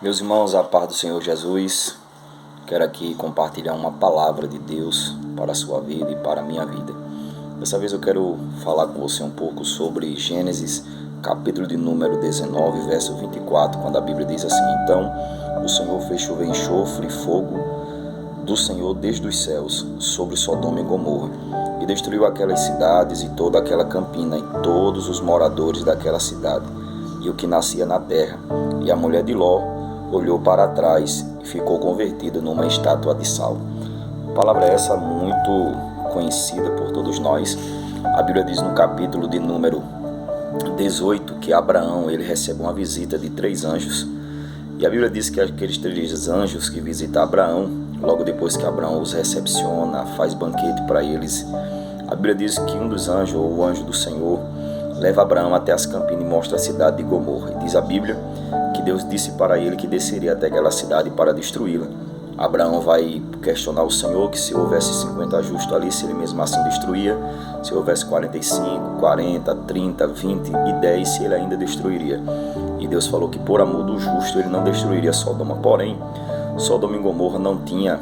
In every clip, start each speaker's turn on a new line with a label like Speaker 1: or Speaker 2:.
Speaker 1: Meus irmãos, a paz do Senhor Jesus, quero aqui compartilhar uma palavra de Deus para a sua vida e para a minha vida. Dessa vez eu quero falar com você um pouco sobre Gênesis, capítulo de número 19, verso 24, quando a Bíblia diz assim: Então o Senhor fez chover enxofre e fogo do Senhor desde os céus sobre Sodoma e Gomorra, e destruiu aquelas cidades e toda aquela campina e todos os moradores daquela cidade, e o que nascia na terra. E a mulher de Ló olhou para trás e ficou convertida numa estátua de sal. A palavra é essa muito conhecida por todos nós. A Bíblia diz no capítulo de número 18 que Abraão ele recebe uma visita de 3 anjos. E a Bíblia diz que aqueles 3 anjos que visitam Abraão, logo depois que Abraão os recepciona, faz banquete para eles, a Bíblia diz que um dos anjos, ou o anjo do Senhor, leva Abraão até as campinas e mostra a cidade de Gomorra. E diz a Bíblia que Deus disse para ele que desceria até aquela cidade para destruí-la. Abraão vai questionar o Senhor que se houvesse 50 justos ali, se ele mesmo assim destruía, se houvesse 45, 40, 30, 20 e 10, se ele ainda destruiria. E Deus falou que por amor do justo ele não destruiria Sodoma. Porém, Sodoma e Gomorra não tinha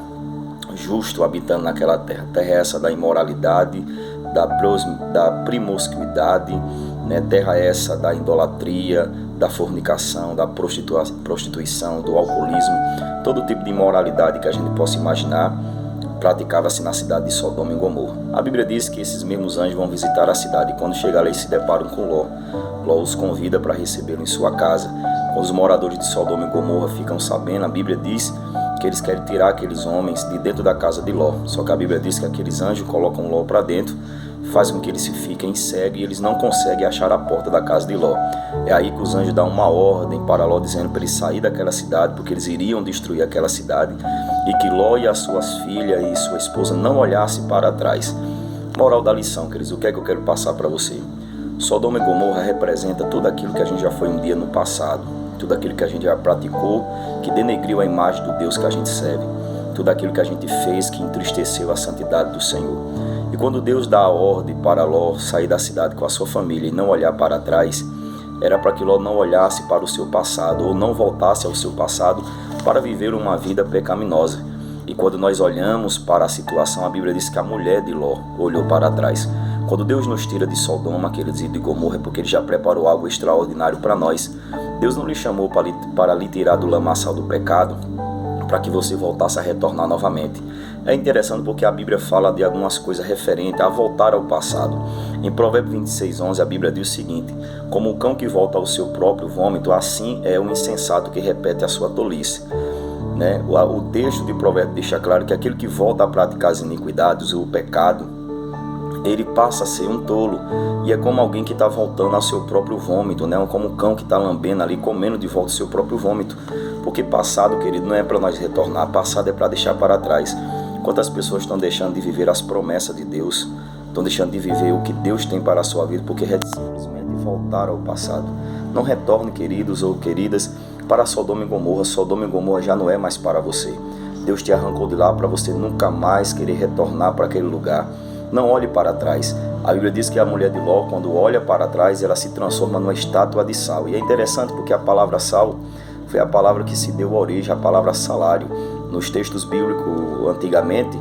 Speaker 1: justo habitando naquela terra. Terra essa da imoralidade, da promiscuidade, né? Terra essa da idolatria, da fornicação, da prostituição, do alcoolismo, todo tipo de imoralidade que a gente possa imaginar praticava-se na cidade de Sodoma e Gomorra. A Bíblia diz que esses mesmos anjos vão visitar a cidade, e quando chegar lá eles se deparam com Ló. Ló os convida para recebê-lo em sua casa. Quando os moradores de Sodoma e Gomorra ficam sabendo, a Bíblia diz que eles querem tirar aqueles homens de dentro da casa de Ló. Só que a Bíblia diz que aqueles anjos colocam Ló para dentro, faz com que eles se fiquem cegos e eles não conseguem achar a porta da casa de Ló. É aí que os anjos dão uma ordem para Ló, dizendo para ele sair daquela cidade, porque eles iriam destruir aquela cidade, e que Ló e as suas filhas e sua esposa não olhassem para trás. Moral da lição, queridos, o que é que eu quero passar para você? Sodoma e Gomorra representa tudo aquilo que a gente já foi um dia no passado, tudo aquilo que a gente já praticou, que denegriu a imagem do Deus que a gente serve, tudo aquilo que a gente fez que entristeceu a santidade do Senhor. E quando Deus dá a ordem para Ló sair da cidade com a sua família e não olhar para trás, era para que Ló não olhasse para o seu passado ou não voltasse ao seu passado para viver uma vida pecaminosa. E quando nós olhamos para a situação, a Bíblia diz que a mulher de Ló olhou para trás. Quando Deus nos tira de Sodoma, queridos, e de Gomorra, é porque Ele já preparou algo extraordinário para nós. Deus não lhe chamou para lhe tirar do lamaçal do pecado, para que você voltasse a retornar novamente. É interessante porque a Bíblia fala de algumas coisas referentes a voltar ao passado. Em Provérbios 26:11, a Bíblia diz o seguinte: como o cão que volta ao seu próprio vômito, assim é o insensato que repete a sua tolice. Né? O texto de Provérbios deixa claro que aquele que volta a praticar as iniquidades, o pecado, ele passa a ser um tolo, e é como alguém que está voltando ao seu próprio vômito, né? Como um cão que está lambendo ali, comendo de volta o seu próprio vômito. Porque passado, querido, não é para nós retornar, passado é para deixar para trás. Quantas pessoas estão deixando de viver as promessas de Deus, estão deixando de viver o que Deus tem para a sua vida, porque simplesmente voltaram ao passado. Não retorne, queridos ou queridas, para Sodoma e Gomorra. Sodoma e Gomorra já não é mais para você. Deus te arrancou de lá para você nunca mais querer retornar para aquele lugar. Não olhe para trás. A Bíblia diz que a mulher de Ló, quando olha para trás, ela se transforma numa estátua de sal. E é interessante porque a palavra sal foi a palavra que se deu origem à palavra salário. Nos textos bíblicos, antigamente,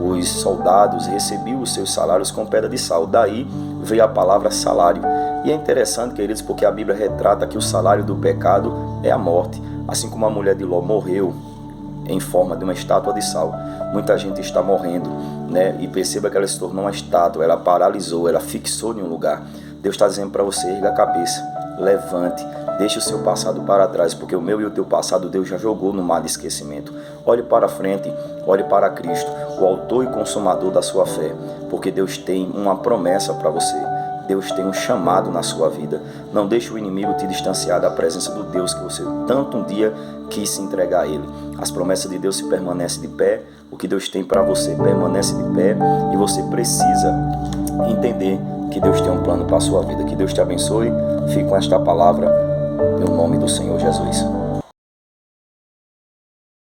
Speaker 1: os soldados recebiam os seus salários com pedra de sal. Daí veio a palavra salário. E é interessante, queridos, porque a Bíblia retrata que o salário do pecado é a morte. Assim como a mulher de Ló morreu em forma de uma estátua de sal, muita gente está morrendo, né? E perceba que ela se tornou uma estátua, ela paralisou, ela fixou em um lugar. Deus está dizendo para você: erga a cabeça, levante, deixe o seu passado para trás, porque o meu e o teu passado Deus já jogou no mar de esquecimento. Olhe para frente, olhe para Cristo, o autor e consumador da sua fé, porque Deus tem uma promessa para você. Deus tem um chamado na sua vida. Não deixe o inimigo te distanciar da presença do Deus que você tanto um dia quis se entregar a Ele. As promessas de Deus se permanecem de pé, o que Deus tem para você permanece de pé, e você precisa entender que Deus tem um plano para a sua vida. Que Deus te abençoe. Fique com esta palavra, no nome do Senhor Jesus.